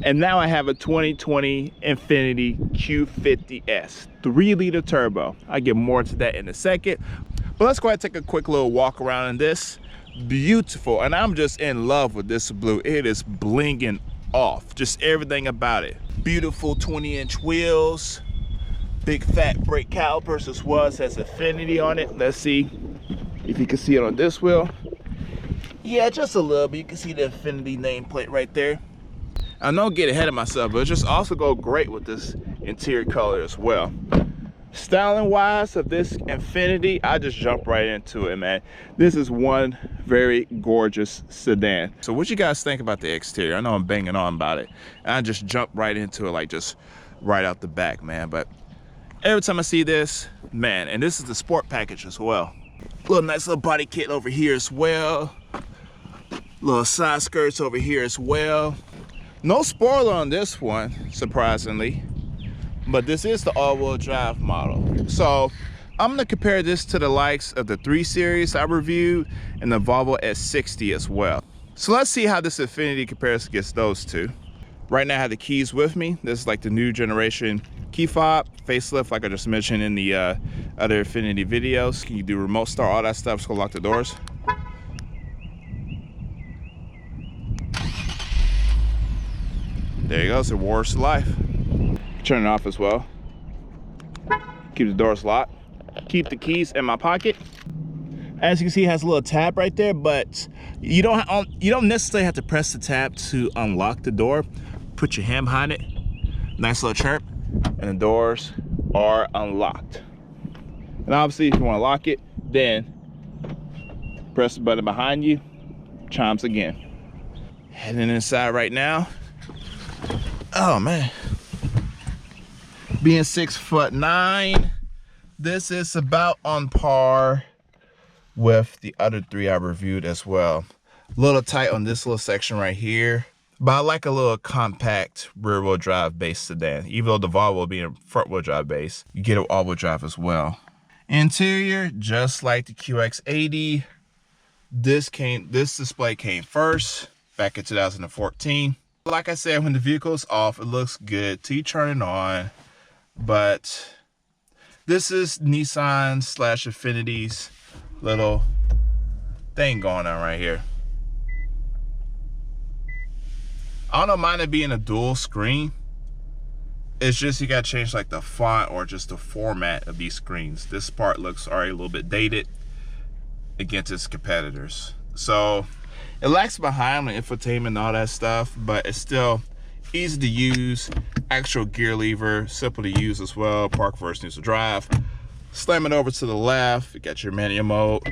And now I have a 2020 Infiniti Q50 S, 3-liter turbo. I'll get more into that in a second. But let's go ahead and take a quick little walk around in this. Beautiful, and I'm just in love with this blue. It is blinging off, just everything about it. Beautiful 20-inch wheels, big fat brake calipers as well. It says Infiniti on it. Let's see if you can see it on this wheel. Yeah, just a little bit. You can see the Infiniti nameplate right there. I don't get ahead of myself, but it just also go great with this interior color as well. Styling wise of this Infiniti, I just jump right into it, man. This is one very gorgeous sedan. So what you guys think about the exterior? I know I'm banging on about it, and I just jump right into it, like just right out the back, man. But every time I see this, man, and this is the sport package as well. Little nice little body kit over here as well. Little side skirts over here as well. No spoiler on this one, surprisingly, but this is the all-wheel drive model. So I'm gonna compare this to the likes of the 3 Series I reviewed and the Volvo S60 as well. So let's see how this Infiniti compares against those two. Right now I have the keys with me. This is like the new generation key fob, facelift, like I just mentioned in the other Infiniti videos. You can do remote start, all that stuff. Just go lock the doors. There you go, it's a worse life. Turn it off as well. Keep the doors locked. Keep the keys in my pocket. As you can see, it has a little tab right there, but you don't necessarily have to press the tab to unlock the door. Put your hand behind it, nice little chirp, and the doors are unlocked. And obviously, if you want to lock it, then press the button behind you, chimes again. Heading inside right now. Oh man, being 6'9", this is about on par with the other 3 I reviewed as well. A little tight on this little section right here, but I like a little compact rear-wheel drive base sedan. Even though the Volvo being front-wheel drive base, you get an all-wheel drive as well. Interior, just like the QX80, this display came first back in 2014. Like I said, when the vehicle's off, it looks good till you turn it on. But this is Nissan / Infiniti's little thing going on right here. I don't mind it being a dual screen. It's just you gotta change like the font or just the format of these screens. This part looks already a little bit dated against its competitors. So it lags behind the infotainment and all that stuff, but it's still easy to use. Actual gear lever, simple to use as well. Park versus neutral drive. Slam it over to the left. You got your manual mode,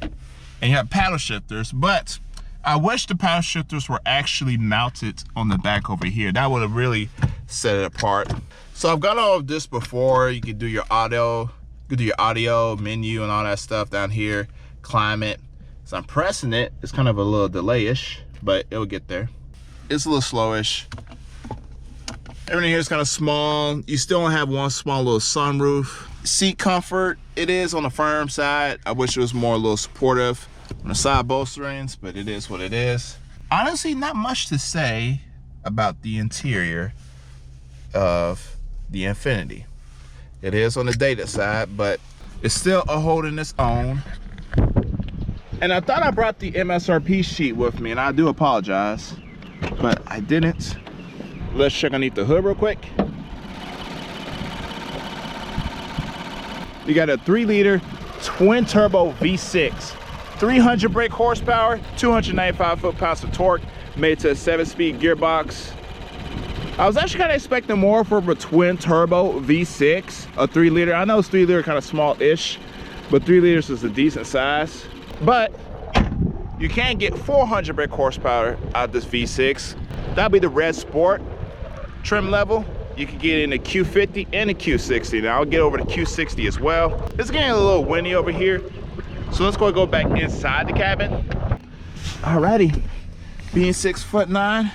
and you have paddle shifters. But I wish the paddle shifters were actually mounted on the back over here. That would have really set it apart. So I've got all of this before. You can do your audio, menu, and all that stuff down here. Climate. So I'm pressing it. It's kind of a little delay-ish, but it'll get there. It's a little slowish. Everything here is kind of small. You still don't have one small little sunroof. Seat comfort, it is on the firm side. I wish it was more a little supportive on the side bolsterings, but it is what it is. Honestly, not much to say about the interior of the Infiniti. It is on the dated side, but it's still a holding its own. And I thought I brought the MSRP sheet with me, and I do apologize, but I didn't. Let's check underneath the hood real quick. You got a 3-liter twin turbo V6, 300 brake horsepower, 295 foot-pounds of torque, made to a 7-speed gearbox. I was actually kind of expecting more from a twin turbo V6, a 3-liter. I know it's 3-liter kind of small-ish, but 3 liters is a decent size. But you can get 400 brake horsepower out of this V6. That'll be the Red Sport trim level. You can get in the Q50 and the Q60. Now I'll get over the Q60 as well. It's getting a little windy over here, so let's go back inside the cabin. Alrighty, being 6'9",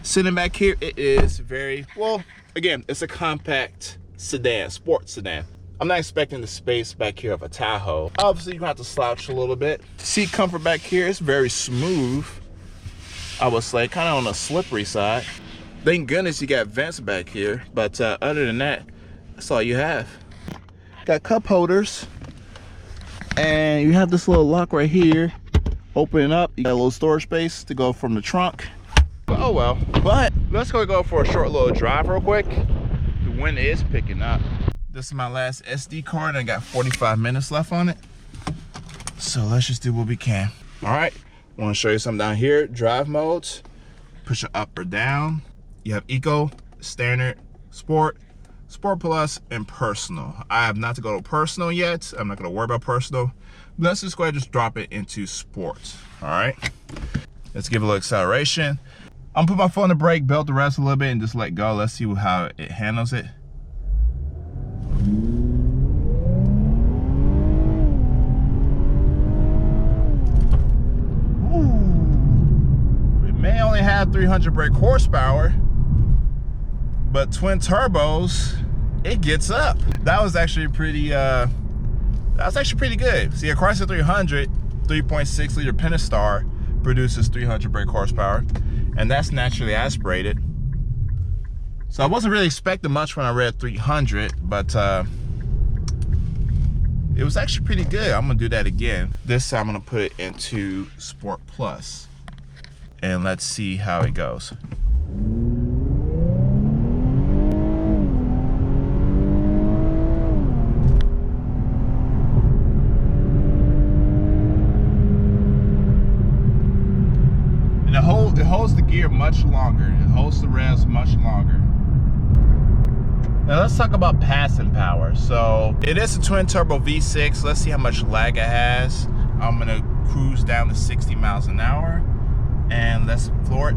sitting back here, it is very, well, again, it's a compact sedan, sports sedan. I'm not expecting the space back here of a Tahoe. Obviously, you have to slouch a little bit. Seat comfort back here is very smooth. I would say kind of on the slippery side. Thank goodness you got vents back here, but other than that, that's all you have. Got cup holders, and you have this little lock right here. Open it up, you got a little storage space to go from the trunk. Oh well, but let's go for a short little drive real quick. The wind is picking up. This is my last SD card, and I got 45 minutes left on it. So let's just do what we can. All right, I want to show you something down here. Drive modes, push it up or down. You have Eco, Standard, Sport, Sport Plus, and Personal. I have not to go to Personal yet. I'm not going to worry about Personal. Let's just go ahead and just drop it into Sports. All right, let's give it a little acceleration. I'm gonna put my foot on the brake, belt the rest a little bit, and just let go. Let's see how it handles it. Ooh, it may only have 300 brake horsepower, but twin turbos, it gets up. That was actually pretty good. See, a Chrysler 300 3.6 liter Pentastar produces 300 brake horsepower, and that's naturally aspirated. So I wasn't really expecting much when I read 300, but it was actually pretty good. I'm gonna do that again. This time I'm gonna put it into Sport Plus, and let's see how it goes. It holds the gear much longer. It holds the revs much longer. Now let's talk about passing power. So it is a twin turbo V6. Let's see how much lag it has. I'm gonna cruise down to 60 miles an hour, and let's floor it.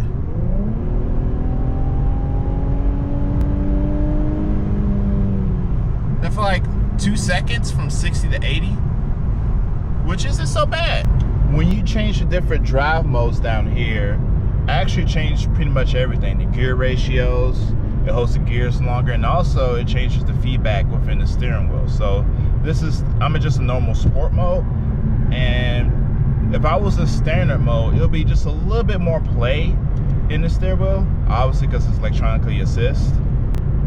Then for like 2 seconds from 60 to 80, which isn't so bad. When you change the different drive modes down here, I actually changed pretty much everything. The gear ratios, it holds the gears longer, and also it changes the feedback within the steering wheel. So this is, I'm in just a normal sport mode, and if I was in standard mode, it'll be just a little bit more play in the steering wheel, obviously because it's electronically assist.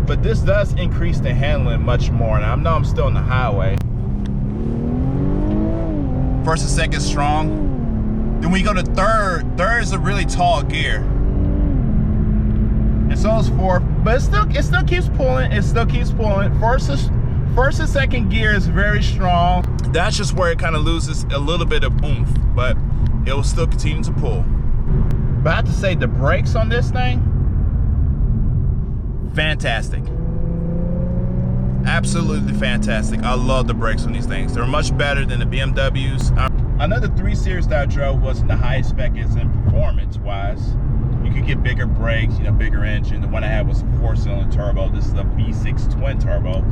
But this does increase the handling much more, and I know I'm still on the highway. First and second strong. Then when you go to third is a really tall gear. And so is fourth, but it still keeps pulling. It still keeps pulling. First and second gear is very strong. That's just where it kind of loses a little bit of oomph, but it will still continue to pull. But I have to say, the brakes on this thing, fantastic. Absolutely fantastic. I love the brakes on these things. They're much better than the BMWs. Another 3 Series that I drove wasn't the highest spec as in performance wise. You could get bigger brakes, you know, bigger engine. The one I had was a 4-cylinder turbo. This is a V6 twin turbo.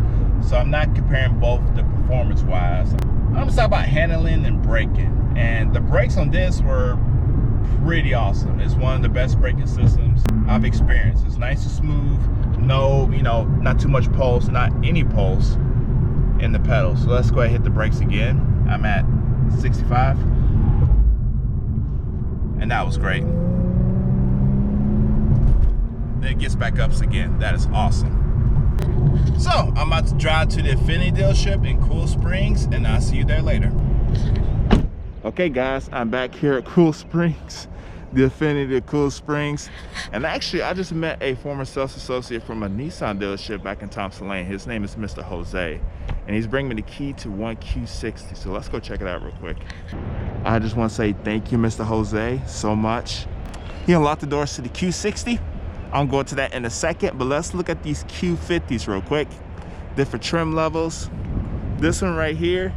So I'm not comparing both the performance wise. I'm just talking about handling and braking. And the brakes on this were pretty awesome. It's one of the best braking systems I've experienced. It's nice and smooth. No, you know, not too much pulse, not any pulse in the pedal. So let's go ahead and hit the brakes again. I'm at 65, and that was great. Then it gets back up again. That is awesome. So I'm about to drive to the Infiniti dealership in Cool Springs, and I'll see you there later. Okay guys, I'm back here at Cool Springs, the Infiniti at Cool Springs. And actually, I just met a former sales associate from a Nissan dealership back in Thompson Lane. His name is Mr. Jose, and he's bringing me the key to one Q60. So let's go check it out real quick. I just want to say thank you, Mr. Jose, so much. He unlocked the doors to the Q60. I'm going to that in a second, but let's look at these Q50s real quick. Different trim levels. This one right here,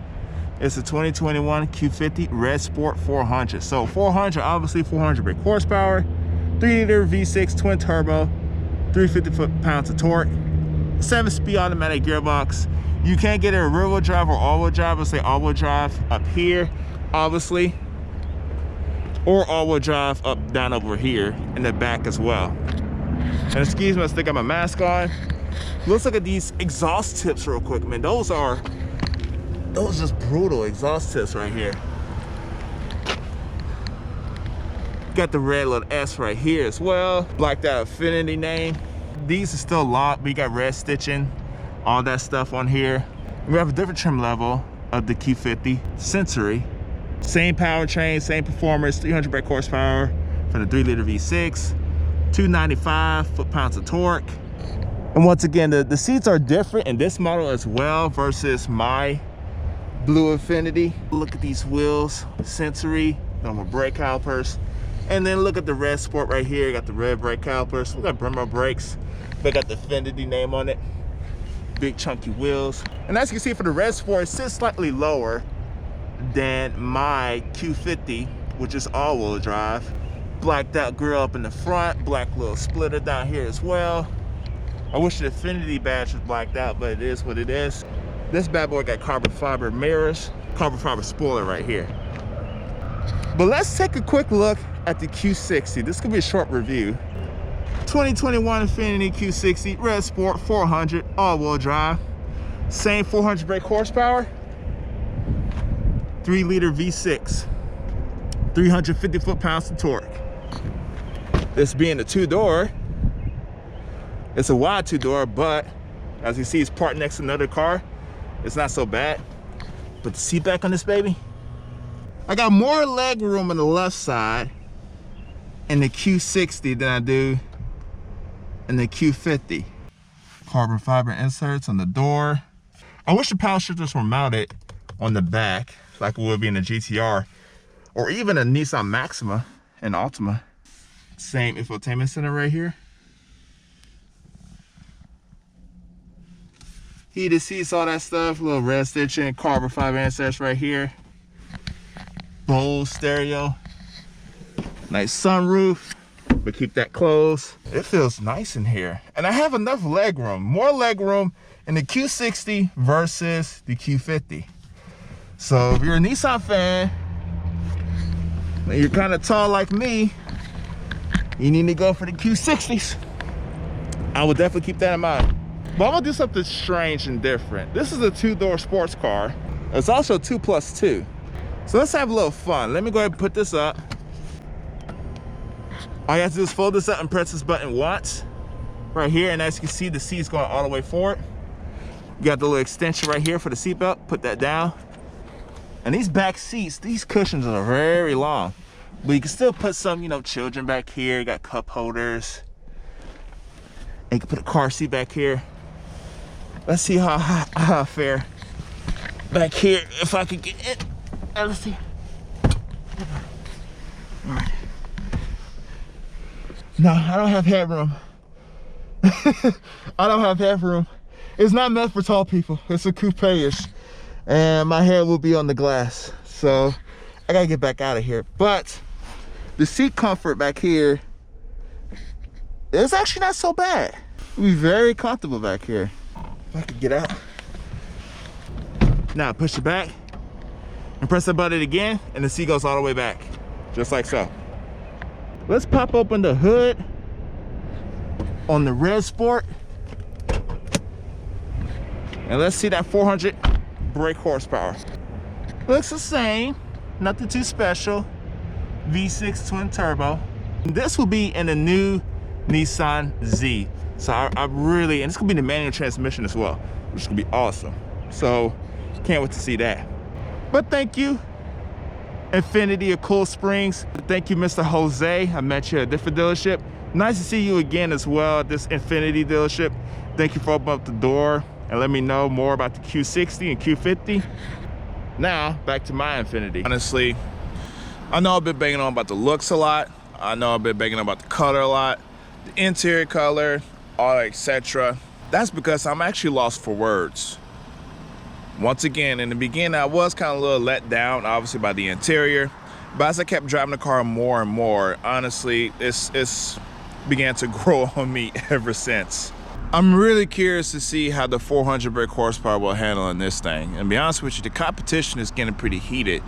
it's a 2021 Q50 Red Sport 400. So 400, obviously 400 brake horsepower, 3-liter V6 twin turbo, 350 foot-pounds of torque, 7-speed automatic gearbox. You can't get it in rear-wheel drive or all-wheel drive. Let's say all-wheel drive up here, obviously, or all-wheel drive up down over here in the back as well. And excuse me, I still got my mask on. Let's look at these exhaust tips real quick, man. Those just brutal exhaust tips right here. Got the red little S right here as well. Blacked out Infiniti name. These are still locked, but you got red stitching, all that stuff on here. We have a different trim level of the Q50 Sensory. Same powertrain, same performance, 300 brake horsepower for the 3-liter V6, 295 foot-pounds of torque. And once again, the seats are different in this model as well versus my blue Infiniti. Look at these wheels, Sensory, normal brake calipers. And then look at the Red Sport right here. Got the red brake calipers. We got Brembo brakes. They got the Infiniti name on it. Big chunky wheels. And as you can see for the Red Sport, it sits slightly lower than my Q50, which is all-wheel drive. Blacked out grille up in the front. Black little splitter down here as well. I wish the Infiniti badge was blacked out, but it is what it is. This bad boy got carbon fiber mirrors, carbon fiber spoiler right here. But let's take a quick look at the Q60. This could be a short review. 2021 Infiniti Q60 Red Sport 400 all-wheel drive. Same 400 brake horsepower. 3-liter V6. 350 foot-pounds of torque. This being a two-door, it's a wide two-door, but as you see, it's parked next to another car. It's not so bad. Put the seat back on this baby. I got more leg room on the left side in the Q60 than I do in the Q50. Carbon fiber inserts on the door. I wish the power shifters were mounted on the back like it would be in the GTR or even a Nissan Maxima and Altima. Same infotainment center right here. Heated seats, all that stuff, little red stitching, carbon fiber inserts right here. Bose stereo, nice sunroof, but keep that closed. It feels nice in here. And I have enough leg room, more leg room in the Q60 versus the Q50. So if you're a Nissan fan, and you're kind of tall like me, you need to go for the Q60s. I would definitely keep that in mind. But I'm gonna do something strange and different. This is a two-door sports car. It's also 2+2. So let's have a little fun. Let me go ahead and put this up. All you have to do is fold this up and press this button once right here. And as you can see, the seat's going all the way forward. You got the little extension right here for the seatbelt. Put that down. And these back seats, these cushions are very long. But you can still put some, you know, children back here. You got cup holders. And you can put a car seat back here. Let's see how I fare back here if I could get it. Let's see. All right. No, I don't have headroom. I don't have headroom. It's not meant for tall people. It's a coupe-ish. And my head will be on the glass. So I gotta get back out of here. But the seat comfort back here is actually not so bad. It'll be very comfortable back here. If I could get out. Now push it back. And press the button again, and the seat goes all the way back, just like so. Let's pop open the hood on the Red Sport. And let's see that 400 brake horsepower. Looks the same, nothing too special. V6 twin turbo. This will be in the new Nissan Z. So I really, and it's gonna be the manual transmission as well, which is gonna be awesome. So can't wait to see that. But thank you, Infiniti of Cool Springs. Thank you, Mr. Jose. I met you at a different dealership. Nice to see you again as well at this Infiniti dealership. Thank you for opening up the door and let me know more about the Q60 and Q50. Now, back to my Infiniti. Honestly, I know I've been banging on about the looks a lot. I know I've been banging on about the color a lot, the interior color, all etc. That's because I'm actually lost for words. Once again, in the beginning, I was kind of a little let down, obviously, by the interior. But as I kept driving the car more and more, honestly, it's began to grow on me ever since. I'm really curious to see how the 400 brake horsepower will handle in this thing. And to be honest with you, the competition is getting pretty heated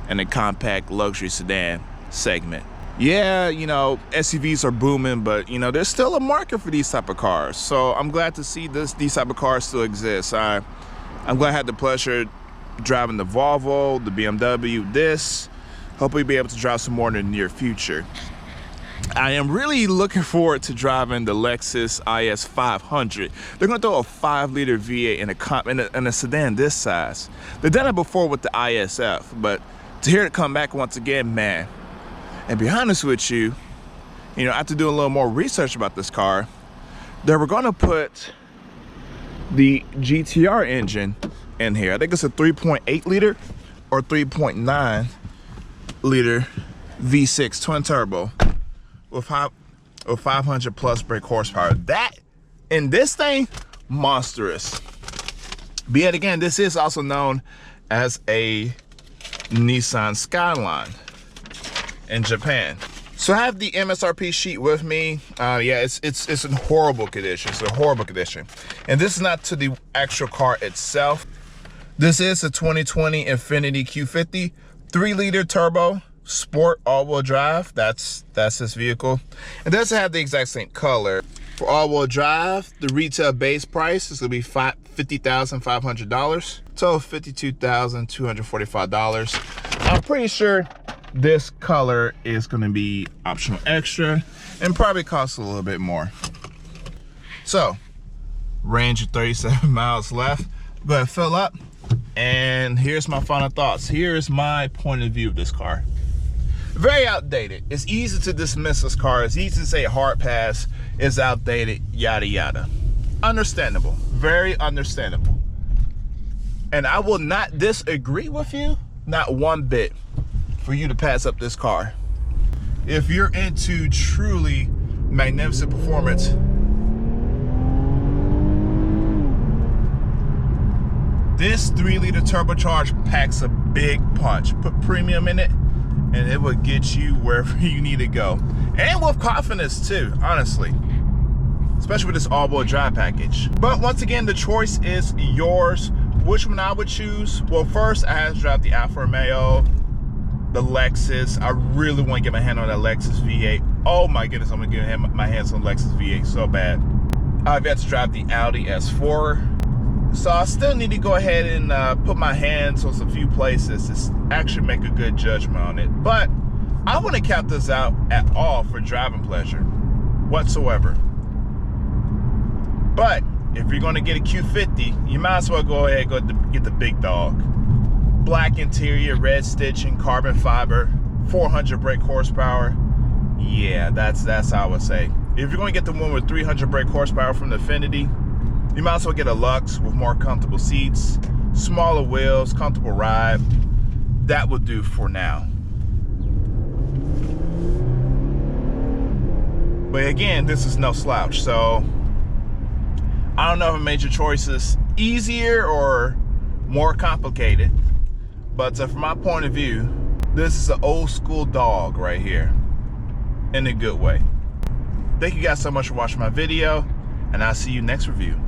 in the compact luxury sedan segment. Yeah, you know, SUVs are booming, but you know, there's still a market for these type of cars. So I'm glad to see these type of cars still exist. I'm glad I had the pleasure driving the Volvo, the BMW, this. Hopefully be able to drive some more in the near future. I am really looking forward to driving the Lexus IS 500. They're gonna throw a 5-liter V8 in a sedan this size. They've done it before with the ISF, but to hear it come back once again, man. And be honest with you, after doing a little more research about this car, they were gonna put the GTR engine in here. I think it's a 3.8 liter or 3.9 liter V6 twin turbo with 500 plus brake horsepower. That in this thing, monstrous. But yet again, this is also known as a Nissan Skyline in Japan. So I have the MSRP sheet with me. Yeah, it's in horrible condition. It's a horrible condition. And this is not to the actual car itself. This is a 2020 Infiniti Q50 3-liter turbo Sport all-wheel drive. That's this vehicle. It doesn't have the exact same color. For all-wheel drive, the retail base price is gonna be $50,500. Total $52,245. I'm pretty sure this color is gonna be optional extra and probably costs a little bit more. So, range of 37 miles left. Go ahead, fill up, and here's my final thoughts. Here's my point of view of this car. Very outdated. It's easy to dismiss this car. It's easy to say hard pass, it's outdated, yada yada. Understandable, very understandable. And I will not disagree with you, not one bit, for you to pass up this car. If you're into truly magnificent performance, this 3-liter turbocharged packs a big punch. Put premium in it, and it will get you wherever you need to go. And with confidence too, honestly. Especially with this all-wheel drive package. But once again, the choice is yours. Which one I would choose? Well, first I have to drive the Alfa Romeo, the Lexus. I really want to get my hand on that Lexus V8. Oh my goodness, I'm gonna get my hands on the Lexus V8 so bad. I've got to drive the Audi S4. So I still need to go ahead and put my hands on some few places to actually make a good judgment on it. But I wouldn't count this out at all for driving pleasure whatsoever. But if you're gonna get a Q50, you might as well go ahead and get the big dog. Black interior, red stitching, carbon fiber, 400 brake horsepower. Yeah, that's how I would say. If you're gonna get the one with 300 brake horsepower from the Infiniti, you might as well get a Lux with more comfortable seats, smaller wheels, comfortable ride. That will do for now. But again, this is no slouch, so I don't know if I made your choices easier or more complicated. But from my point of view, this is an old school dog right here, in a good way. Thank you guys so much for watching my video, and I'll see you next review.